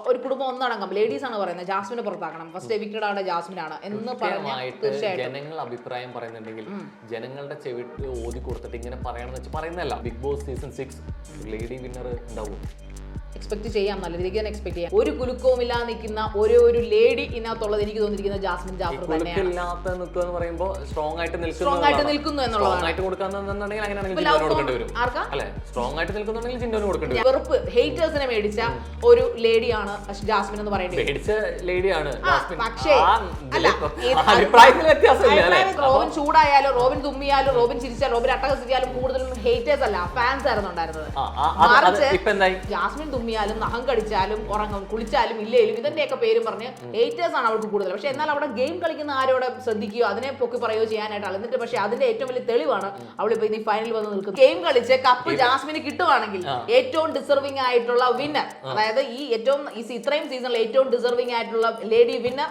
ഒരു കുടുംബം ഒന്നടങ്കം ലേഡീസ് ആണ് പറയുന്നത് ജാസ്മിനെ പുറത്താക്കണം, ഫസ്റ്റ് എവിക്റ്റഡ് ആണ് ജാസ്മിൻ ആണ് എന്ന് പറഞ്ഞിട്ട് ജനങ്ങൾ അഭിപ്രായം പറയുന്നുണ്ടെങ്കിൽ ജനങ്ങളുടെ ചെവിട്ട് ഓതി കൊടുത്തിട്ട് ഇങ്ങനെ പറയണമെന്ന് വെച്ച് പറയുന്നതല്ല. Bigg Boss season 6 lady winner ഉണ്ടാവും. എക്സ്പെക്ട് ചെയ്യാം, നല്ല രീതിക്ക് തന്നെ എക്സ്പെക്ട് ചെയ്യാം. ഒരു കുലുക്കവും ഇല്ലാതെ നിൽക്കുന്ന ഒരു ലേഡി ഇതിനകത്തുള്ളത് എനിക്ക് തോന്നിയിരിക്കുന്നത് ജാസ്മിൻ ജാഫർ തന്നെയാണ്. സ്ട്രോങ് ആയിട്ട് നിൽക്കുന്നു എന്നുള്ളതാണ്. വെറുപ്പ് ഹേറ്റേഴ്സിനെ മേടിച്ച ഒരു ലേഡിയാണ് ജാസ്മിൻ എന്ന് പറയുന്നത്. പക്ഷേ റോബിൻ ചൂടായാലും റോബിൻ തുമ്മിയാലും റോബിൻ ചിരിച്ചാലും റോബിൻ അട്ടഹസിച്ചാലും കൂടുതലും ഹേറ്റേഴ്സ് അല്ല, ഫാൻസ് ആയിരുന്നു ഉണ്ടായിരുന്നത്. ജാസ്മിൻ തുമ്മിയാലും നഖം കടിച്ചാലും ഉറങ്ങും കുളിച്ചാലും ഇല്ലേലും ഇതിന്റെയൊക്കെ പേരും പറഞ്ഞ് ഹേറ്റേഴ്സ് ആണ് അവൾക്ക് കൂടുതൽ. പക്ഷെ എന്നാൽ അവിടെ ഗെയിം കളിക്കുന്ന ആരോടെ ശ്രദ്ധിക്കുകയോ അതിനെ പൊക്കി പറയുകയോ ചെയ്യാനായിട്ടാണ്. എന്നിട്ട് പക്ഷെ അതിന്റെ ഏറ്റവും വലിയ തെളിവാണ് അവളിപ്പോ ഇനി ഫൈനൽ വന്ന് നിൽക്കുന്നത്. ഗെയിം കളിച്ച് കപ്പ് ജാസ്മിന് കിട്ടുവാണെങ്കിൽ ഏറ്റവും ഡിസർവിംഗ് ആയിട്ടുള്ള വിന്നർ, അതായത് ഇത്രയും സീസണിൽ ഏറ്റവും ഡിസർവിംഗ് ആയിട്ടുള്ള ലേഡി വിന്നർ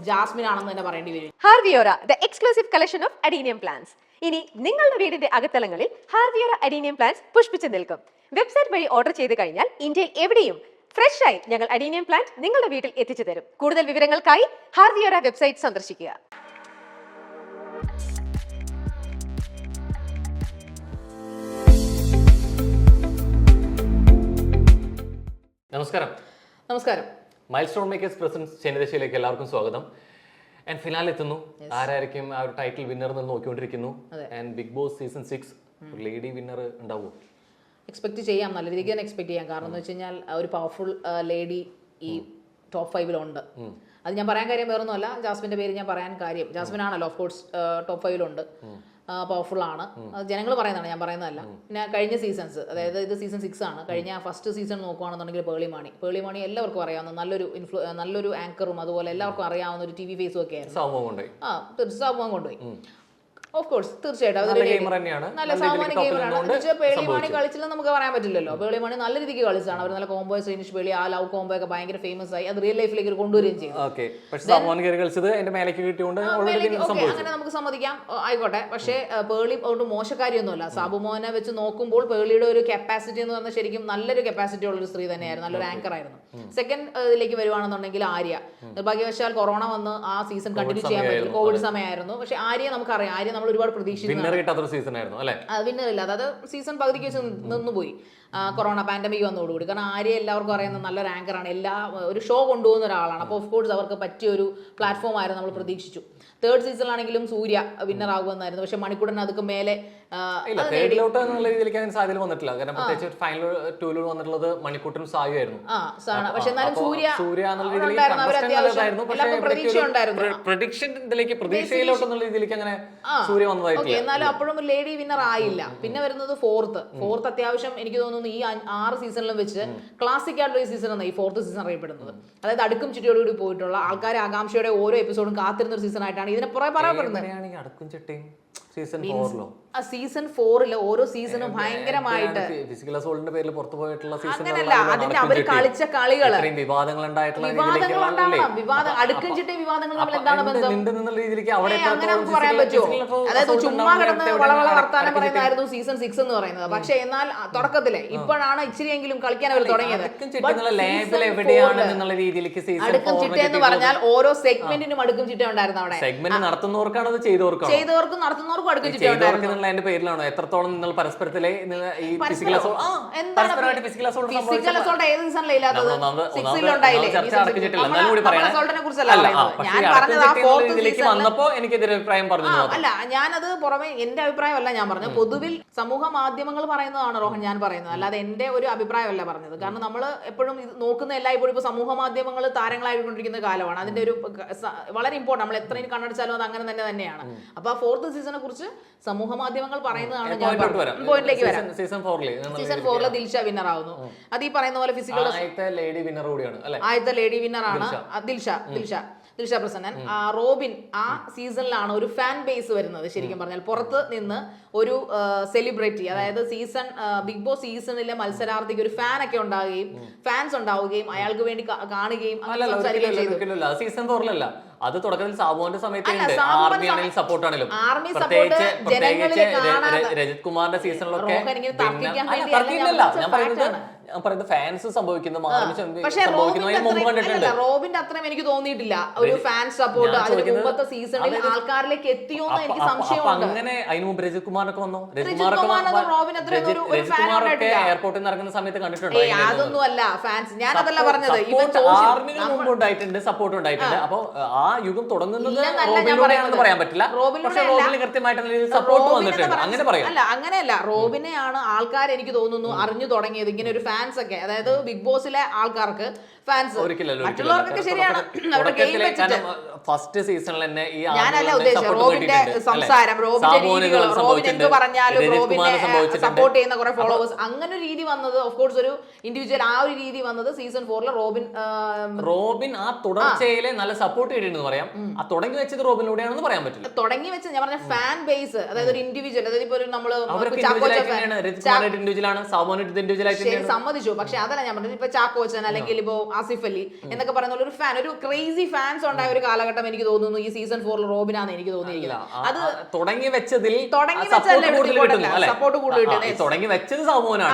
ജാസ്മിൻ ആണെന്ന് തന്നെ പറയേണ്ടി വരും. ഹാർവിയോറ the exclusive collection of adenium plants. ഇനി നിങ്ങളുടെ വീടിന്റെ അകത്തളങ്ങളിൽ ഹാർവിയോറ അഡീനിയം പ്ലാന്റ്സ് പുഷ്പിച്ചു നിൽക്കും. വെബ്സൈറ്റ് വഴി ഓർഡർ ചെയ്ത് കഴിഞ്ഞാൽ ഇന്ത്യയിൽ എവിടെയും ഫ്രഷ് ആയി ഞങ്ങൾ അഡീനിയം പ്ലാന്റ് നിങ്ങളുടെ വീട്ടിൽ എത്തിച്ചു തരും. കൂടുതൽ വിവരങ്ങൾക്കായി ഹാർവിയോറ വെബ്സൈറ്റ് സന്ദർശിക്കുക. നമസ്കാരം. നമസ്കാരം. മൈൽസ്റ്റോൺ മേക്കേഴ്സ് പ്രസൻസ് ചെന്നിദശയിലേക്ക് എല്ലാവർക്കും സ്വാഗതം. ആൻഡ് ഫിനാലെ എത്തുന്നു. ആരായിരിക്കും ആ ഒരു ടൈറ്റിൽ വിന്നർ എന്ന് നോക്കിക്കൊണ്ടിരിക്കുന്നു. And Big Boss season 6 lady winner ഉണ്ടാവുമോ? എക്സ്പെക്ട് ചെയ്യാം, നല്ല രീതിക്ക് തന്നെ എക്സ്പെക്ട് ചെയ്യാം. കാരണം എന്ന് വെച്ച് കഴിഞ്ഞാൽ ഒരു പവർഫുൾ ലേഡി ഈ ടോപ്പ് 5 അത് ഞാൻ പറയാൻ കാര്യം വേറൊന്നുമല്ല, ജാസ്മിന്റെ പേര് ഞാൻ പറയാൻ കാര്യം ജാസ്മിൻ ആണല്ലോ. ഓഫ് കോഴ്സ് ടോപ്പ് 5 പവർഫുൾ ആണ്, അത് ജനങ്ങൾ പറയുന്നതാണ്, ഞാൻ പറയുന്നതല്ല. പിന്നെ കഴിഞ്ഞ സീസൺസ്, അതായത് ഇത് സീസൺ 6 ആണ്. കഴിഞ്ഞ ഫസ്റ്റ് സീസൺ നോക്കുകയാണെന്നുണ്ടെങ്കിൽ പേളിമാണി എല്ലാവർക്കും അറിയാവുന്ന നല്ലൊരു ആങ്കറും അതുപോലെ എല്ലാവർക്കും അറിയാവുന്ന ഒരു TV ഫേസും ഒക്കെ ആയിരുന്നു. തീർച്ചയായും കൊണ്ടുപോയി. ഓഫ് കോഴ്സ് തീർച്ചയായിട്ടും നല്ല സാമാന്യ ഗെയിമറാണ്. പേളിമാണി കളിച്ചില്ല നമുക്ക് പറയാൻ പറ്റില്ലല്ലോ. പേളിമാണി നല്ല രീതിക്ക് കളിച്ചാണ്. അവർ നല്ല കോംബോ ശ്രീനിഷ് പേളി ആ ലവ് കോംബോ ഒക്കെ ഭയങ്കര ഫേമസ് ആയി. അത് റിയൽ ലൈഫിലേക്ക് കൊണ്ടുവരികയും ചെയ്തു. അങ്ങനെ നമുക്ക് സമ്മതിക്കാം, ആയിക്കോട്ടെ. പക്ഷേ പേളി അതുകൊണ്ട് മോശക്കാരിയൊന്നുമല്ല. സാബുമോനെ വെച്ച് നോക്കുമ്പോൾ പേളിയുടെ ഒരു കപ്പാസിറ്റി എന്ന് പറഞ്ഞാൽ ശരിക്കും നല്ലൊരു കപ്പാസിറ്റി ഉള്ള ഒരു സ്ത്രീ തന്നെയായിരുന്നു, നല്ലൊരു ആങ്കർ ആയിരുന്നു. സെക്കൻഡ് ഇതിലേക്ക് വരുവാണെന്നുണ്ടെങ്കിൽ ആര്യ, നിർഭാഗ്യവശാൽ കൊറോണ വന്ന് ആ സീസൺ കണ്ടിന്യൂ ചെയ്യാൻ പറ്റില്ല, കോവിഡ് സമയമായിരുന്നു. പക്ഷെ ആര്യ നമുക്കറിയാം, ആര്യ ഒരുപാട് പ്രതീക്ഷിക്കുന്നു. വിന്നർ ഇല്ല, അതായത് സീസൺ പകുതിക്ക് വെച്ച് നിന്നുപോയി കൊറോണ പാൻഡമിക് വന്നതോടുകൂടി. കാരണം ആര്യ എല്ലാവർക്കും അറിയുന്ന നല്ലൊരു ആങ്കറാണ്, ഒരു ഷോ കൊണ്ടുപോകുന്ന ഒരാളാണ്. അപ്പോൾ ഓഫ് കോഴ്സ് അവർക്ക് പറ്റിയ ഒരു പ്ലാറ്റ്ഫോം ആയിരുന്നു, നമ്മൾ പ്രതീക്ഷിച്ചു. തേർഡ് സീസണിലാണെങ്കിലും സൂര്യ വിന്നർ ആകുമെന്നായിരുന്നു. പക്ഷെ മണിക്കൂറിന് അതൊക്കെ മേലെ പക്ഷെ എന്നാലും സൂര്യ എന്നാലും അപ്പോഴും ലേഡി വിന്നർ ആയില്ല. പിന്നെ വരുന്നത് ഫോർത്ത് അത്യാവശ്യം എനിക്ക് തോന്നുന്നു ഈ 6 സീസണിലും വെച്ച് ക്ലാസിക് ആയിട്ടുള്ള ഈ സീസൺ ആണ് ഈ ഫോർത്ത് സീസൺ അറിയപ്പെടുന്നത്. അതായത് അടുക്കും ചിട്ടിയോടുകൂടി പോയിട്ടുള്ള ആൾക്കാരെ ആകാംക്ഷയുടെ ഓരോ എപ്പിസോഡും കാത്തിരുന്ന ഒരു സീസൺ ആയിട്ടാണ് ഇതിനെ പുറകെ പറയപ്പെടുന്നത്. സീസൺ 4 ഓരോ സീസണും ഭയങ്കരമായിട്ട് അങ്ങനല്ല, അതിന്റെ അവര് കളിച്ച കളികള് അടുക്കും ചിട്ടയും വിവാദങ്ങൾ തമ്മിൽ എന്താണ് ബന്ധം അങ്ങനെ നമുക്ക് പറയാൻ പറ്റുമോ? അതായത് ചുമ്മാ കിടന്ന് വളവള വർത്താനം പറയുന്നതായിരുന്നു സീസൺ 6 എന്ന് പറയുന്നത്. പക്ഷെ എന്നാൽ തുടക്കത്തില് ഇപ്പോഴാണ് ഇച്ചിരിയെങ്കിലും കളിക്കാൻ അവർ തുടങ്ങിയത്. അടുക്കും ചിട്ട എന്ന് പറഞ്ഞാൽ ഓരോ സെഗ്മെന്റിനും അടുക്കും ചിട്ട ഉണ്ടായിരുന്നു. അവിടെ ചെയ്തവർക്കും നടത്തുന്നവർക്കും പേരിലാണോ എത്രത്തോളം നിങ്ങൾ പരസ്പരത്തിലെ ഫിസിക്കൽ അസോൾട്ട് ഏത് സീസണിലെ ഇല്ലാത്തത്? അല്ല, ഞാനത് പുറമെ എന്റെ അഭിപ്രായമല്ല ഞാൻ പറഞ്ഞത്, പൊതുവിൽ സമൂഹ മാധ്യമങ്ങൾ പറയുന്നതാണ് റോഹൻ ഞാൻ പറയുന്നത്, അല്ലാതെ എന്റെ ഒരു അഭിപ്രായമല്ല പറഞ്ഞത്. കാരണം നമ്മൾ എപ്പോഴും നോക്കുന്ന എല്ലായ്പ്പോഴും ഇപ്പൊ സമൂഹ മാധ്യമങ്ങൾ താരങ്ങളായിക്കൊണ്ടിരിക്കുന്ന കാലമാണ്. അതിന്റെ ഒരു വളരെ ഇമ്പോർട്ടന്റ്, നമ്മൾ എത്രയും കണ്ണടിച്ചാലും അത് അങ്ങനെ തന്നെയാണ്. അപ്പൊ ആ ഫോർത്ത് സീസണെ കുറിച്ച് സമൂഹ മാധ്യമങ്ങൾ പറയുന്നതാണ്. പോയിന്റിലേക്ക് വരാം. സീസൺ 4 ദിൽഷ വിന്നർ ആവുന്നു. അത് ഈ പറയുന്ന പോലെ ഫിസിക്കൽ ആദ്യത്തെ ലേഡി വിന്നർ ആണ് ദിൽഷ പ്രസന്നൻ. റോബിൻ ആ സീസണിലാണ് ഒരു ഫാൻ ബേസ് വരുന്നത്. ശരിക്കും പറഞ്ഞാൽ പുറത്ത് നിന്ന് ഒരു സെലിബ്രിറ്റി, അതായത് ബിഗ് ബോസ് സീസണിലെ മത്സരാർത്ഥിക്ക് ഒരു ഫാൻ ഒക്കെ ഫാൻസ് ഉണ്ടാവുകയും അയാൾക്ക് വേണ്ടി കാണുകയും സീസൺ 4 അത് തുടക്കത്തിൽ സാബുവിന്റെ സമയത്ത് ആർമി ആണെങ്കിലും സപ്പോർട്ട് ആണെങ്കിലും രജത് കുമാറിന്റെ സീസണിലൊക്കെ ഞാൻ പറയുന്നത് പറയുന്നത് ഫാൻസ് സംഭവിക്കുന്ന മാർമിച്ച് പക്ഷേ സംഭവിക്കുന്നു അതിന് മുമ്പ് കണ്ടിട്ടുണ്ട്. റോബിന്റെ അത്രയും എനിക്ക് തോന്നിയിട്ടില്ല ഒരു ഫാൻ സപ്പോർട്ട് അതിന് മുമ്പത്തെ സീസണിൽ ആൾക്കാരിലേക്ക് എത്തിയോന്ന് എനിക്ക് സംശയമുണ്ട്. അങ്ങനെ അതിന് മുമ്പ് രജിത് കുമാറൊക്കെ വന്നു. റോബിനൊക്കെ എയർപോർട്ടിൽ നിന്ന് ഇറങ്ങുന്ന സമയത്ത് കണ്ടിട്ടുണ്ടോ? അതൊന്നും അല്ല ഫാൻസ്, ഞാൻ അതല്ല പറഞ്ഞത്. ആർമികൾ മുമ്പ് ഉണ്ടായിട്ടുണ്ട്, സപ്പോർട്ട് ഉണ്ടായിട്ടുണ്ട്. അപ്പൊ ആ യുഗം തുടങ്ങുന്നത് റോബിനിലൂടെയാണെന്ന് പറയാൻ പറ്റില്ല. പക്ഷെ റോബിന് കൃത്യമായിട്ടുള്ള സപ്പോർട്ട് വന്നിട്ടുണ്ട്, അങ്ങനെ പറയാം. അല്ല അങ്ങനെയല്ല, റോബിനെയാണ് ആൾക്കാർ എനിക്ക് തോന്നുന്നു അറിഞ്ഞു തുടങ്ങിയത്. ഇങ്ങനെ ഒരു ഫാൻസ് ഒക്കെ, അതായത് ബിഗ് ബോസിലെ ആൾക്കാർക്ക് ഫാൻസ്, മറ്റുള്ളവർക്കൊക്കെ ശരിയാണ് അവരുടെ ഗെയിം വെച്ചിട്ട്. ഫസ്റ്റ് സീസണിൽ തന്നെ ഈ ഞാനല്ല ഉദ്ദേശിച്ചത് റോബിന്റെ സംസാരം, റോബിന്റെ രീതികൾ, റോബിൻ എന്ത് പറഞ്ഞാലും റോബിനെ സപ്പോർട്ട് ചെയ്യുന്ന കുറെ ഫോളോവേഴ്സ്, അങ്ങനെ ഒരു രീതി വന്നത് ഓഫ് കോഴ്സ് ഒരു ഇൻഡിവിജ്വൽ ആ ഒരു രീതി വന്നത് സീസൺ 4 റോബിൻ ആ തുടർച്ചയിലെ നല്ല സപ്പോർട്ട് ചെയ്തിട്ടുണ്ടെന്ന് പറയാം. ആ തുടങ്ങി വെച്ചത് റോബിനിലൂടെയാണെന്ന് പറയാൻ പറ്റില്ല. തുടങ്ങി വെച്ച് ഞാൻ പറഞ്ഞ ഫാൻ ബേസ്, അതായത് ഒരു ഇൻഡിവിജ്വൽ, അതായത് ഇപ്പൊ നമ്മള് സമ്മതിച്ചു. പക്ഷെ അതല്ല ഞാൻ പറഞ്ഞത്, ഇപ്പൊ ചാക്കോച്ചൻ അല്ലെങ്കിൽ ഇപ്പൊ ആസിഫ് അലി എന്നൊക്കെ പറയുന്ന ഒരു ഫാൻ, ഒരു ക്രേസി ഫാൻസ് ഉണ്ടായ ഒരു കാലഘട്ടം എനിക്ക് തോന്നുന്നു ഈ സീസൺ 4 റോബിനാണ് എനിക്ക് തോന്നിയിരിക്കുന്നത്. അത് തുടങ്ങി വെച്ചതിൽ സപ്പോർട്ട് കൂടുതൽ തുടങ്ങി വെച്ചത് സാബുവിനാണ്.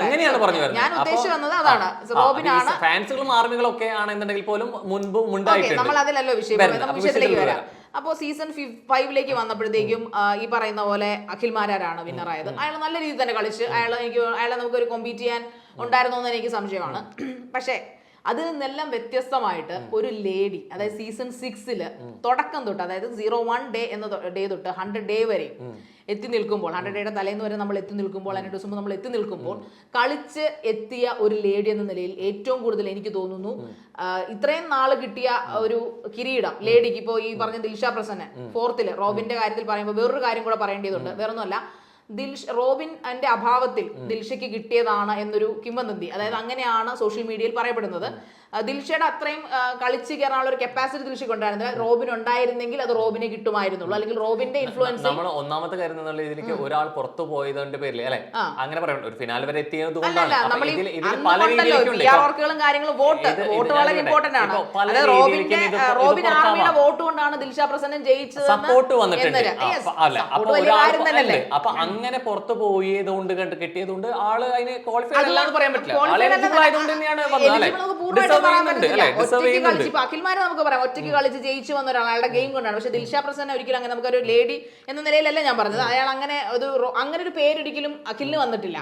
അങ്ങനെയാണ് പറഞ്ഞു വരുന്നത്. ഞാൻ ഉദ്ദേശിച്ചു വന്നത് അതാണ്, റോബിനാണ്. ഫാൻസുകളും ആർമികളും ഒക്കെ ആണെന്നുണ്ടെങ്കിൽ പോലും മുൻപ് ഉണ്ടായിട്ടുണ്ട്. നമ്മൾ അതിലല്ലോ വിഷയത്തിലേക്ക് വരാം. അപ്പോൾ സീസൺ 5 വന്നപ്പോഴത്തേക്കും ഈ പറയുന്ന പോലെ അഖിൽ മാരാരാണ് വിന്നറായത്. അയാൾ നല്ല രീതിയിൽ തന്നെ കളിച്ച് അയാളെ നമുക്കൊരു കോമ്പീറ്റ് ചെയ്യാൻ ഉണ്ടായിരുന്നോ എന്ന് എനിക്ക് സംശയമാണ്. പക്ഷേ അതിൽ നിന്നെല്ലാം വ്യത്യസ്തമായിട്ട് ഒരു ലേഡി, അതായത് സീസൺ 6 തുടക്കം തൊട്ട്, അതായത് 01 ഡേ എന്ന ഡേ തൊട്ട് 100 ഡേ വരെ എത്തി നിൽക്കുമ്പോൾ, 100 ഡേയുടെ തലേന്ന് വരെ നമ്മൾ എത്തി നിൽക്കുമ്പോൾ, 100 ദിവസം നമ്മൾ എത്തി നിൽക്കുമ്പോൾ കളിച്ച് എത്തിയ ഒരു ലേഡി എന്ന നിലയിൽ ഏറ്റവും കൂടുതൽ എനിക്ക് തോന്നുന്നു ഇത്രയും നാള് കിട്ടിയ ഒരു കിരീടം ലേഡിക്ക്. ഇപ്പോൾ ഈ പറഞ്ഞ ദിൽഷ പ്രസന്ന 4th റോബിന്റെ കാര്യത്തിൽ പറയുമ്പോൾ വേറൊരു കാര്യം കൂടെ പറയേണ്ടതുണ്ട്. വേറൊന്നുമല്ല, റോബിൻ എന്റെ അഭാവത്തിൽ ദിൽഷയ്ക്ക് കിട്ടിയതാണ് എന്നൊരു കിംവദന്തി, അതായത് അങ്ങനെയാണ് സോഷ്യൽ മീഡിയയിൽ പറയപ്പെടുന്നത്. ദിൽഷയുടെ അത്രയും കളിച്ച് കയറാനുള്ള ഒരു കപ്പാസിറ്റി ദിൽഷയ്ക്ക് ഉണ്ടായിരുന്നില്ല. റോബിൻ ഉണ്ടായിരുന്നെങ്കിൽ അത് റോബിനെ കിട്ടുമായിരുന്നുള്ളൂ, അല്ലെങ്കിൽ റോബിന്റെ ഇൻഫ്ലുവൻസ്. നമ്മൾ ഒന്നാമത്തെ കാര്യം എന്നുള്ള ഇതിലേക്ക് ഒരാൾ പുറത്തു പോയതിന്റെ പേരിൽ അല്ലെ അങ്ങനെ പറയണ്ട, ഒരു ഫിനാലെ വരെ എത്തിയത് കൊണ്ടാണ്. കാര്യങ്ങളും വോട്ട് വളരെ ഇമ്പോർട്ടന്റ് ആണ്. റോബിൻ ആർമിയുടെ വോട്ട് കൊണ്ടാണ് ദിൽഷ പ്രസന്നൻ ജയിച്ചത്. സപ്പോർട്ട് വന്നിട്ടുണ്ട്. അപ്പൊ അങ്ങനെ പുറത്തു പോയത് കൊണ്ട് കിട്ടിയതുകൊണ്ട് ആള് അതിന് ക്വാളിഫൈഡ് അല്ലാന്ന് പറയാൻ പറ്റില്ല. ആയതുകൊണ്ട് തന്നെയാണ് അഖിൽമാരെ നമുക്ക് പറയാം ഒറ്റയ്ക്ക് കളിച്ച് ജയിച്ചു വന്ന ഒരാളുടെ ഗെയിം കൊണ്ടാണ്. പക്ഷെ ദിൽഷ പ്രസന്ന ഒരിക്കലും അങ്ങനെ നമുക്കൊരു ലേഡി എന്ന നിലയിലല്ല ഞാൻ പറഞ്ഞത്. അയാൾ അങ്ങനെ ഒരു പേരൊരിക്കലും അഖിലിന് വന്നിട്ടില്ല.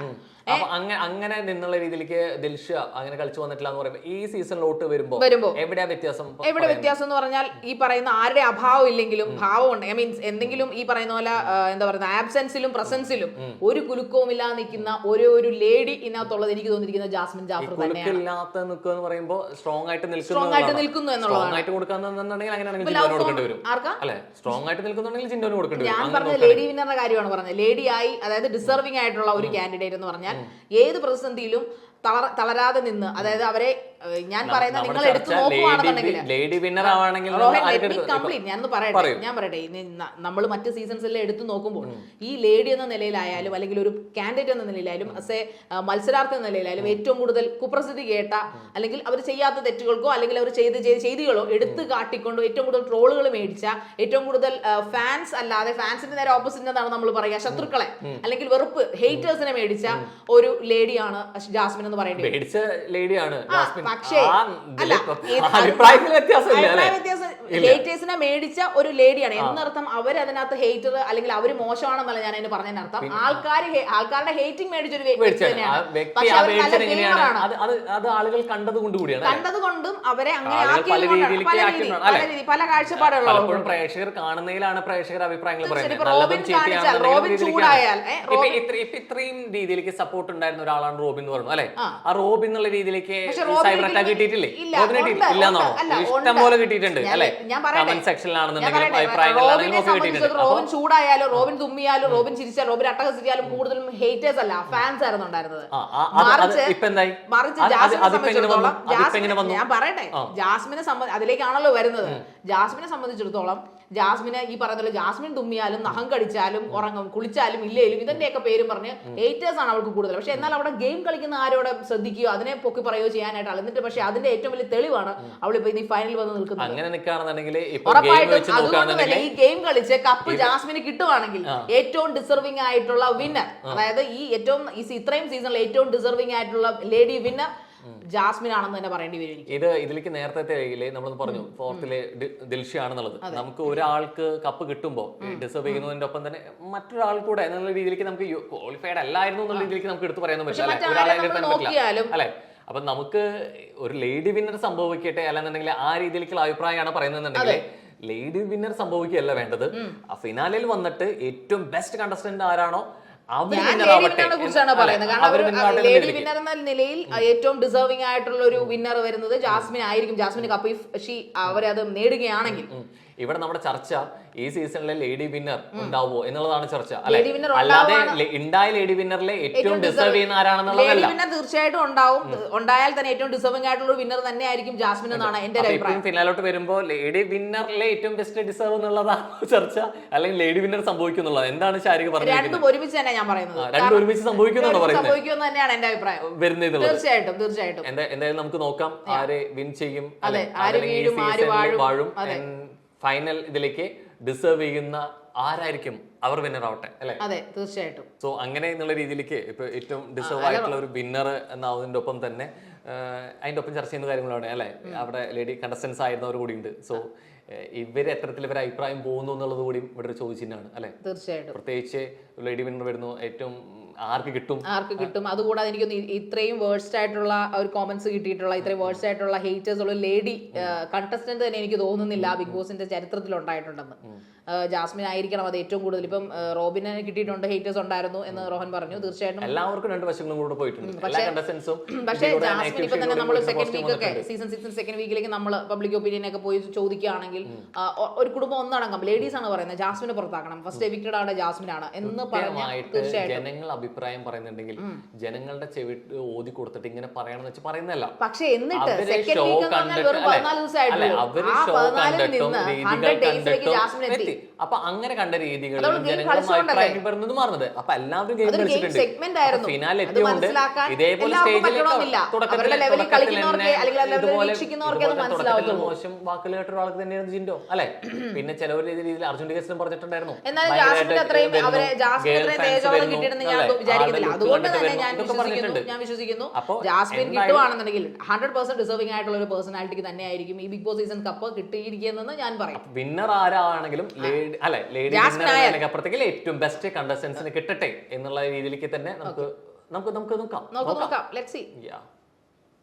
അപ്പൊ അങ്ങനെ നിന്നുള്ള രീതിയിലേക്ക് ദിൽഷ അങ്ങനെ കളിച്ചു വന്നിട്ടില്ല എന്ന് പറയുമ്പോൾ ഈ സീസണിലോട്ട് വരുമ്പോ എവിടെയാ വ്യത്യാസം? എവിടെ വ്യത്യാസം എന്ന് പറഞ്ഞാൽ ഈ പറയുന്ന ആരുടെ അഭാവം ഇല്ലെങ്കിലും ഭാവം ഉണ്ട്. ഐ മീൻസ് എന്തെങ്കിലും ഈ പറയുന്ന പോലെ എന്താ പറയുക, ആബ്സെൻസിലും പ്രസൻസിലും ഒരു കുലുക്കവും ഇല്ലാതെ നിൽക്കുന്ന ഒരു ലേഡി ഇതിനകത്തുള്ളത് എനിക്ക് തോന്നിയിരിക്കുന്നത് ജാസ്മിൻ ജാഫർ തന്നെയാണ്. സ്ട്രോങ് ആയിട്ട് നിൽക്കുന്നു എന്നുള്ളതാണ്. ഞാൻ പറഞ്ഞ ലേഡി വിന്നറുടെ കാര്യമാണ് പറഞ്ഞത്. ലേഡിയായി, അതായത് ഡിസർവിംഗ് ആയിട്ടുള്ള ഒരു കാൻഡിഡേറ്റ് എന്ന് പറഞ്ഞാൽ ഏത് പ്രതിസന്ധിയിലും തളരാതെ നിന്ന്, അതായത് അവരെ ഞാൻ പറയുന്നത് നിങ്ങൾ എടുത്തു നോക്കുകയാണെന്നുണ്ടെങ്കിൽ ഞാൻ പറയട്ടെ നമ്മൾ മറ്റ് സീസൺസിലെ എടുത്തു നോക്കുമ്പോൾ ഈ ലേഡി എന്ന നിലയിലായാലും അല്ലെങ്കിൽ ഒരു കാൻഡിഡേറ്റ് എന്ന നിലയിലായാലും മത്സരാർത്ഥി എന്ന നിലയിലായാലും ഏറ്റവും കൂടുതൽ കുപ്രസിദ്ധി കേട്ട, അല്ലെങ്കിൽ അവർ ചെയ്യാത്ത തെറ്റുകൾക്കോ അല്ലെങ്കിൽ അവർ ചെയ്തികളോ എടുത്തു കാട്ടിക്കൊണ്ടോ ഏറ്റവും കൂടുതൽ ട്രോളുകൾ മേടിച്ച, ഏറ്റവും കൂടുതൽ ഫാൻസ് അല്ലാതെ ഫാൻസിന്റെ നേരെ ഓപ്പോസിറ്റ് എന്നാണ് നമ്മൾ പറയുക, ശത്രുക്കളെ അല്ലെങ്കിൽ വെറുപ്പ് ഹേറ്റേഴ്സിനെ മേടിച്ച ഒരു ലേഡിയാണ് ജാസ്മിൻ എന്ന് പറയുന്നത്. പക്ഷേ ഹേറ്റേഴ്സിനെ മേടിച്ച ഒരു ലേഡിയാണ് എന്നർത്ഥം. അവരതിനകത്ത് ഹേറ്റർ അല്ലെങ്കിൽ അവര് മോശമാണെന്നല്ല ഞാൻ അതിന് പറഞ്ഞതിനർത്ഥം. ആൾക്കാരുടെ ഹേറ്റിംഗ് മേടിച്ചൊരു കണ്ടതുകൊണ്ടും അവരെ അങ്ങനെ പല കാഴ്ചപ്പാടുകളും പ്രേക്ഷകർ കാണുന്നതിലാണ് പ്രേക്ഷകർ അഭിപ്രായങ്ങൾ റോബിൻ ചൂടായാൽ ഇത്രയും രീതിയിലേക്ക് സപ്പോർട്ട് ഉണ്ടായിരുന്ന ഒരാളാണ് റോബിൻ എന്ന് പറഞ്ഞു അല്ലെ. ആ റോബിൻ എന്നുള്ള രീതിയിലേക്ക് സൈബർ അറ്റാക്ക് കിട്ടിയിട്ടില്ലേ? ഇഷ്ടം പോലെ കിട്ടിയിട്ടുണ്ട് അല്ലെ. കമന്റ് സെക്ഷനിലാണെന്നുണ്ടെങ്കിലും അഭിപ്രായങ്ങൾ റോബിൻ ചൂടായാലും റോബിൻ തുമ്മിയാലും റോബിൻ ചിരിച്ചാലും റോബിൻ അട്ടഹസിച്ചാലും കൂടുതലും ഹേറ്റേഴ്സ് അല്ല ഫാൻസ് ആയിരുന്നു ഉണ്ടായിരുന്നത്. ഞാൻ പറയട്ടെ, ജാസ്മിനെ അതിലേക്കാണല്ലോ വരുന്നത്. ജാസ്മിനെ സംബന്ധിച്ചിടത്തോളം ജാസ്മിനെ ഈ പറയുന്നത് ജാസ്മിൻ തുമ്മിയാലും നഖം കടിച്ചാലും കുളിച്ചാലും ഇല്ലേലും ഇതിന്റെയൊക്കെ പേരും പറഞ്ഞ് ഹേറ്റേഴ്സ് ആണ് അവൾക്ക് കൂടുതൽ. പക്ഷെ എന്നാൽ അവിടെ ഗെയിം കളിക്കുന്ന ആരോടെ ശ്രദ്ധിക്കുകയോ അതിനെ പൊക്കി പറയുകയോ ചെയ്യാനായിട്ടാണ്. എന്നിട്ട് പക്ഷെ അതിന്റെ ഏറ്റവും വലിയ തെളിവാണ് അവളിപ്പോ ഈ ഫൈനൽ വന്ന് നിൽക്കുന്നത്. അങ്ങനെ നിൽക്കുകയാണെന്നുണ്ടെങ്കിൽ നോക്കുകയാണെന്നുണ്ടെങ്കിൽ ഇപ്പൊ ഗെയിം വെച്ച് നോക്കുകയാണെന്നുണ്ടെങ്കിൽ ഈ ഗെയിം കളിച്ച് കപ്പ് ജാസ്മിന് കിട്ടുവാണെങ്കിൽ ഏറ്റവും ഡിസർവിംഗ് ആയിട്ടുള്ള വിന്നർ, അതായത് ഈ ഇത്രയും സീസണിൽ ഏറ്റവും ഡിസർവിംഗ് ആയിട്ടുള്ള ലേഡി വിന്നർ ജാസ്മിൻ ആണെന്ന് തന്നെ പറയേണ്ടി വരും. ഇതിലേക്ക് നേരത്തെ നമ്മളൊന്ന് പറഞ്ഞു ഫോർത്തിലെ ദിൽഷയാണെന്നുള്ളത്. നമുക്ക് ഒരാൾക്ക് കപ്പ് കിട്ടുമ്പോൾ ഡിസർവ് ചെയ്യുന്നതിന്റെ ഒപ്പം തന്നെ മറ്റൊരാൾ കൂടെ എന്നുള്ള രീതിയിലേക്ക് നമുക്ക് ക്വാളിഫൈഡ് അല്ലായിരുന്നു എന്നുള്ള രീതിയിലേക്ക് നമുക്ക് എടുത്ത് പറയാനൊന്നും പറ്റില്ല, ഒരാളെ അല്ലെ. അപ്പൊ നമുക്ക് ഒരു ലേഡി വിന്നർ സംഭവിക്കട്ടെ അല്ലെന്നുണ്ടെങ്കിൽ ആ രീതിയിലേക്കുള്ള അഭിപ്രായമാണ് പറയുന്നതെന്നുണ്ടെങ്കിൽ ലേഡി വിന്നർ സംഭവിക്കുകയല്ല വേണ്ടത്. ആ ഫിനാലിൽ വന്നിട്ട് ഏറ്റവും ബെസ്റ്റ് കണ്ടസ്റ്റന്റ് ആരാണോ കുറിച്ചാണ് പറയുന്നത്. കാരണം ലേഡി വിന്നർ എന്ന നിലയിൽ ഏറ്റവും ഡിസർവിംഗ് ആയിട്ടുള്ള ഒരു വിന്നർ വരുന്നത് ജാസ്മിൻ ആയിരിക്കും. ജാസ്മിന് കപ്പ് അവരത് നേടുകയാണെങ്കിൽ. ഇവിടെ നമ്മുടെ ചർച്ച ഈ സീസണിലെ ലേഡി വിന്നർ ഉണ്ടാവുമോ എന്നുള്ളതാണ് ചർച്ച. അല്ലാതെ ഉണ്ടായ ലേഡി വിന്നറിലെ ഏറ്റവും ഡിസർവ് ചെയ്യുന്ന ആരാണെന്നുള്ളതല്ല. വിന്നർ തീർച്ചയായിട്ടും ഉണ്ടാവും. ഉണ്ടായാൽ തന്നെ ഏറ്റവും ഡിസർവിംഗ് ആയിട്ടുള്ള ഒരു വിന്നർ തന്നെ ആയിരിക്കും ജാസ്മിൻ എന്നാണ് എന്റെ അഭിപ്രായം. ഫിനാലോട്ട് വരുമ്പോൾ ലേഡി വിന്നറിലെ ഏറ്റവും ബെസ്റ്റ് ഡിസർവ് എന്നുള്ളതാണ് ചർച്ച, അല്ലെങ്കിൽ ലേഡി വിന്നർ സംഭവിക്കും എന്നുള്ളത്. എന്താണ് ശാരിക പറഞ്ഞത്? രണ്ടും ഒരുമിച്ച് തന്നെ ഞാൻ പറയുന്നത്. രണ്ടും ഒരുമിച്ച് സംഭവിക്കുമെന്നാണ് പറയുന്നത്. സംഭവിക്കുമെന്ന് തന്നെയാണ് എന്റെ അഭിപ്രായം വരുന്നത്. തീർച്ചയായിട്ടും എന്തായാലും നമുക്ക് നോക്കാം ആര് വിൻ ചെയ്യും, വാഴും. ഫൈനൽ ഇതിലേക്ക് ഡിസർവ് ചെയ്യുന്ന ആരായിരിക്കും അവർ വിന്നർ ആവട്ടെ അല്ലെ. അതെ, തീർച്ചയായിട്ടും. സോ അങ്ങനെ എന്നുള്ള രീതിയിലേക്ക് ഇപ്പൊ ഏറ്റവും ഡിസർവ് ആയിട്ടുള്ള ഒരു വിന്നർ എന്നാവുന്നതിന്റെ ഒപ്പം തന്നെ അതിന്റെ ഒപ്പം ചർച്ച ചെയ്യുന്ന കാര്യങ്ങളാണ് അല്ലെ. അവിടെ ലേഡി കണ്ടസ്റ്റൻസ് ആയിരുന്നവർ കൂടി ഉണ്ട്. സോ ഇവര് എത്തരത്തിൽ ഇവരെ അഭിപ്രായം പോകുന്നു എന്നുള്ളത് കൂടി ഇവിടെ ഒരു ചോദിച്ചിട്ടാണ് അല്ലെ. തീർച്ചയായിട്ടും. പ്രത്യേകിച്ച് ലേഡി വിന്നർ വരുന്നു, ഏറ്റവും ആർക്ക് കിട്ടും. അതുകൂടാതെ എനിക്ക് ഇത്രയും വേഴ്സ്റ്റ് ആയിട്ടുള്ള ഒരു കോമന്റ്സ് കിട്ടിയിട്ടുള്ള, ഇത്രയും വേഴ്സ്റ്റ് ആയിട്ടുള്ള ഹേറ്റേഴ്സ് ഉള്ള ലേഡി കണ്ടസ്റ്റന്റ് തന്നെ എനിക്ക് തോന്നുന്നില്ല ബിഗ് ബോസിന്റെ ചരിത്രത്തിൽ ഉണ്ടായിട്ടുണ്ടെന്ന്. ജാസ്മിൻ ആയിരിക്കണം അത് ഏറ്റവും കൂടുതൽ. ഇപ്പം റോബിനെ കിട്ടിയിട്ടുണ്ട്, ഹേറ്റേഴ്സ് ഉണ്ടായിരുന്നു എന്ന് റോഹൻ പറഞ്ഞു. തീർച്ചയായിട്ടും എല്ലാവർക്കും രണ്ട് വശങ്ങളും കൂടെ പോയിട്ടുണ്ട്. പക്ഷേ ജാസ്മിൻ ഇപ്പൊ തന്നെ നമ്മൾ സെക്കൻഡ് വീക്കൊക്കെ സീസൺ 6 സെക്കൻഡ് വീക്കിലേക്ക് നമ്മൾ പബ്ലിക് ഒപ്പീനിയൻ ഒക്കെ പോയി ചോദിക്കുകയാണെങ്കിൽ ഒരു കുടുംബം ഒന്നടങ്കം ലേഡീസ് ആണ് പറയുന്നത് ജാസ്മിനെ പുറത്താക്കണം, ഫസ്റ്റ് എവിക്റ്റഡ് ആണ് ജാസ്മിൻ ആണ് എന്ന് പറഞ്ഞാൽ ജനങ്ങൾ അഭിപ്രായം പറയുന്നുണ്ടെങ്കിൽ ജനങ്ങളുടെ ചെവി ഓതി കൊടുത്തിട്ട് ഇങ്ങനെ പറയണമെന്ന് വെച്ച് പറയുന്നതല്ല. പക്ഷെ എന്നിട്ട് സെക്കൻഡ് വീക്ക് വെറും 14 ദിവസമായിട്ടുള്ളൂ. ആ 14 നിന്ന് 100 ഡേയ്സിലേക്ക് ജാസ്മിൻ എത്തി. അപ്പൊ അങ്ങനെ കണ്ട രീതികളിൽ ജനങ്ങളും അഭിപ്രായം പറയുന്നത് മാറുന്നത്. അപ്പൊ എല്ലാവരും ഗെയിം കളിച്ചിട്ടുണ്ട്. ഫിനാലിൽ എത്തിയോണ്ട് ഇതേപോലെ മോശം വാക്കുകൾ കേട്ട ഒരാൾക്ക് തന്നെയാണ് ജിൻഡോ അല്ലെ. പിന്നെ ചില രീതിയിൽ അർജുൻ കേസിലും പറഞ്ഞിട്ടുണ്ടായിരുന്നു അതുകൊണ്ട് തന്നെ ഞാൻ വിശ്വസിക്കുന്നു ജാസ്മിൻ കിട്ടുവാണെന്നുണ്ടെങ്കിൽ 100% ഡിസർവിംഗ് ആയിട്ടുള്ള ഒരു പേഴ്സണാലിറ്റിക്ക് തന്നെ ആയിരിക്കും ഈ ബിഗ് ബോസ് സീസൺ കപ്പ് കിട്ടിയിരിക്കുന്നതെന്ന് ഞാൻ പറയും. വിന്നർ ആരാണെങ്കിലും ലേഡി അപ്പുറത്തേക്ക് ഏറ്റവും ബെസ്റ്റ് കണ്ടസ്റ്റൻസിന് കിട്ടട്ടെ എന്നുള്ള രീതിയിലേക്ക് തന്നെ നമുക്ക് നോക്കാം. Let's see.